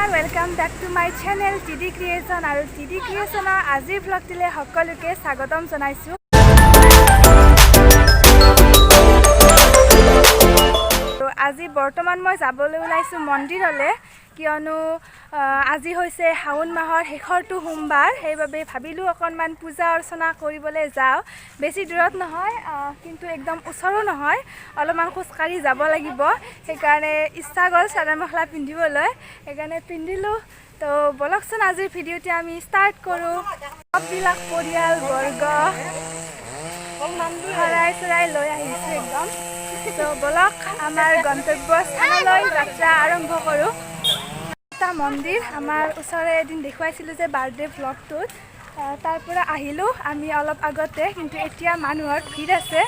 নমস্কাৰ, welcome back to my channel টিডি creation আৰু টিডি ক্ৰিয়েশ্যনৰ আজিৰ ব্লগটিলে সকলোকে স্বাগতম জনাইছোঁ। আজি বৰ্তমান মই যাবলৈ ওলাইছোঁ মন্দিৰলৈ, কিয়নো আজি হৈছে শাওণ মাহৰ শেষৰটো সোমবাৰ। সেইবাবে ভাবিলোঁ অকণমান পূজা অৰ্চনা কৰিবলৈ যাওঁ। বেছি দূৰত নহয়, কিন্তু একদম ওচৰো নহয়, অলপমান খোজকাঢ়ি যাব লাগিব। সেইকাৰণে ইচ্ছা গ'ল চাদৰ মেখেলা পিন্ধিবলৈ, সেইকাৰণে পিন্ধিলোঁ। তো বলকচোন আজিৰ ভিডিঅ'টি আমি ষ্টাৰ্ট কৰোঁ। সববিলাক পৰিয়ালবৰ্গ শৰাই চৰাই লৈ আহিছোঁ একদম। তো বলক আমাৰ গন্তব্যস্থানলৈ যাত্ৰা আৰম্ভ কৰোঁ। এটা মন্দিৰ আমাৰ ওচৰে এদিন দেখুৱাইছিলোঁ যে বাৰ্থডে ভ্লগটোত, তাৰ পৰা আহিলোঁ আমি অলপ আগতে, কিন্তু এতিয়া মানুহৰ ভিৰ আছে,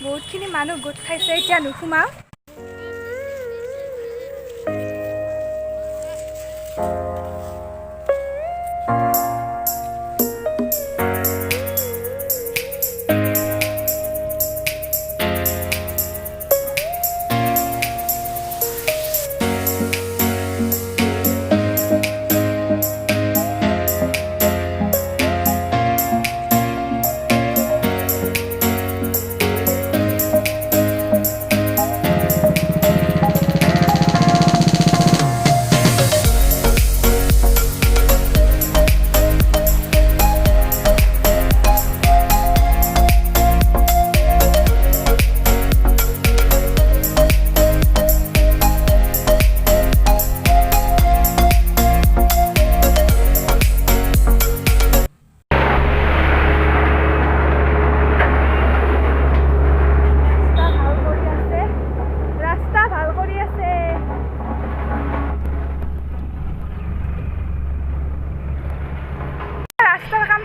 বহুতখিনি মানুহ গোট খাইছে। এতিয়া নোসোমাওঁ।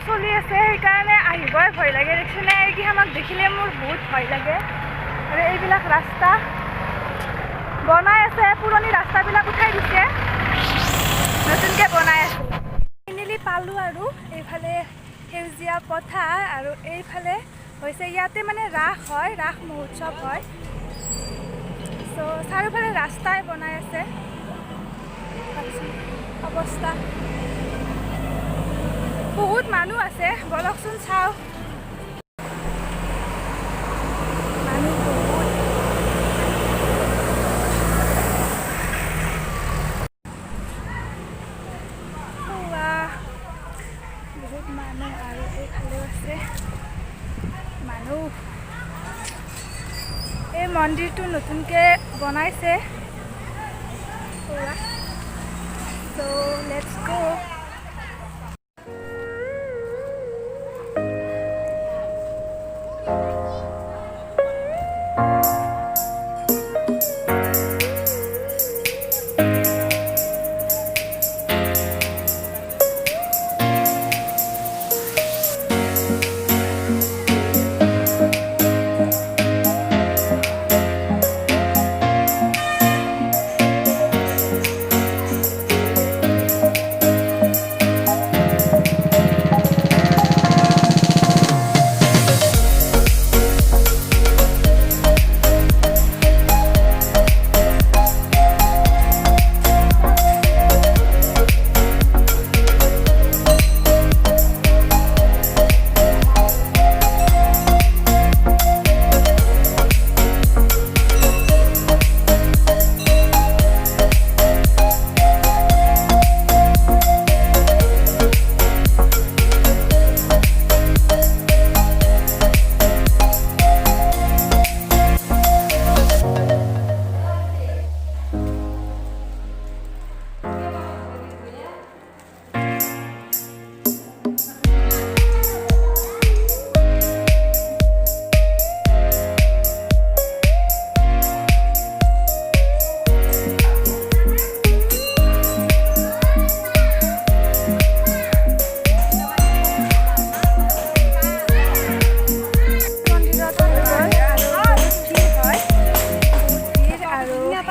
চলি আছে, সেইকাৰণে আহিবই ভয় লাগে। দেখিছেনে, এইকেইখনক দেখিলে মোৰ বহুত ভয় লাগে। আৰু এইবিলাক ৰাস্তা বনাই আছে, পুৰণি ৰাস্তাবিলাক উঠাই দিছে, নতুনকৈ বনাই আছে। ফাইনেলি পালোঁ আৰু এইফালে সেউজীয়া পথাৰ, আৰু এইফালে হৈছে ইয়াতে মানে ৰাস হয়, ৰাস মহোৎসৱ হয়। চ' চাৰিওফালে ৰাস্তাই বনাই আছে, অৱস্থা বহুত মানুহ আছে। বলকচোন চাওঁ, মানুহ বহুত। বহুত মানুহ, আৰু এইফালেও আছে মানুহ। এই মন্দিৰটো নতুনকৈ বনাইছে। চ' লেটছ গো।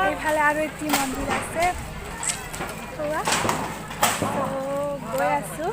এইফালে আৰু এটি মন্দিৰ আছে, গৈ আছোঁ।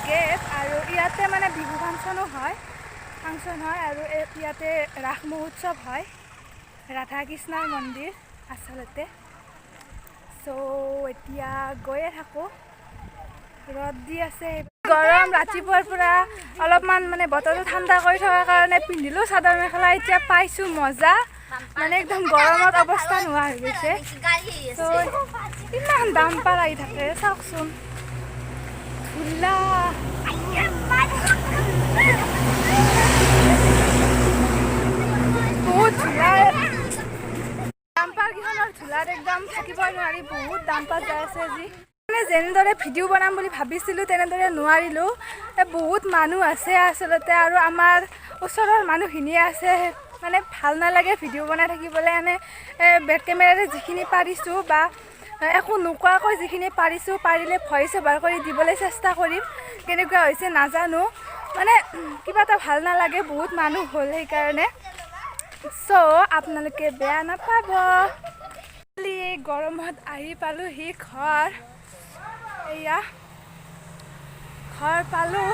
গেট আৰু ইয়াতে মানে বিহু ফাংচন হয় আৰু ইয়াতে ৰাস মহোৎসৱ হয় ৰাধা কৃষ্ণৰ মন্দিৰ আচলতে চ' এতিয়া গৈয়ে থাকোঁ ৰ'দ দি আছে গৰম ৰাতিপুৱাৰ পৰা অলপমান মানে বতৰটো ঠাণ্ডা কৰি থকাৰ কাৰণে পিন্ধিলোঁ চাদৰ মেখেলা এতিয়া পাইছোঁ মজা মানে একদম গৰমত অৱস্থা নোহোৱা হৈ গৈছে চ' ইমান ডাম্পাৰ আহি থাকে চাওকচোন ধূলা বহুত ধূলা ডাম্পাৰকেইখনৰ ধূলাত একদম থাকিবই নোৱাৰি বহুত ডাম্পাৰ যাই আছে আজি মানে যেনেদৰে ভিডিঅ' বনাম বুলি ভাবিছিলোঁ তেনেদৰে নোৱাৰিলোঁ বহুত মানুহ আছে আচলতে আৰু আমাৰ ওচৰৰ মানুহখিনিয়ে আছে মানে ভাল নালাগে ভিডিঅ' বনাই থাকিবলৈ মানে বেক কেমেৰাৰে যিখিনি পাৰিছোঁ বা একো নোকোৱাকৈ যিখিনি পাৰিলে ভইচ অভাৰ কৰি দিবলৈ চেষ্টা কৰিম কেনেকুৱা হৈছে নাজানো মানে কিবা এটা ভাল নালাগে বহুত মানুহ হ'ল সেইকাৰণে চ' আপোনালোকে বেয়া নাপাব গৰমত আহি পালোহি ঘৰ এয়া ঘৰ পালোঁ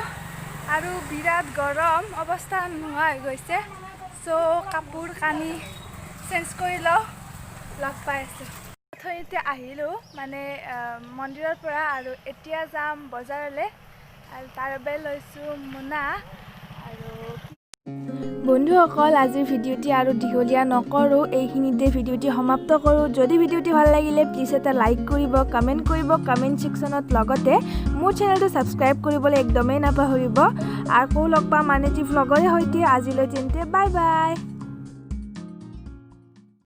আৰু বিৰাট গৰম অৱস্থা নোহোৱা হৈ গৈছে চ' কাপোৰ কানি চেঞ্জ কৰি লগ পাই আছোঁ এতিয়া আহিলোঁ মানে মন্দিৰৰ পৰা আৰু এতিয়া যাম বজাৰলৈ আৰু তাৰ বাবে লৈছোঁ মোনা আৰু বন্ধুসকল আজিৰ ভিডিঅ'টি আৰু দীঘলীয়া নকৰোঁ এইখিনিতে ভিডিঅ'টি সমাপ্ত কৰোঁ যদি ভিডিঅ'টি ভাল লাগিলে প্লিজ এটা লাইক কৰিব কমেণ্ট কৰিব কমেণ্ট ছেকশ্যনত লগতে মোৰ চেনেলটো ছাবস্ক্ৰাইব কৰিবলৈ একদমেই নাপাহৰিব আকৌ লগ পাম আন এটি ভ্লগৰে সৈতে আজিলৈ তেন্তে বাই বাই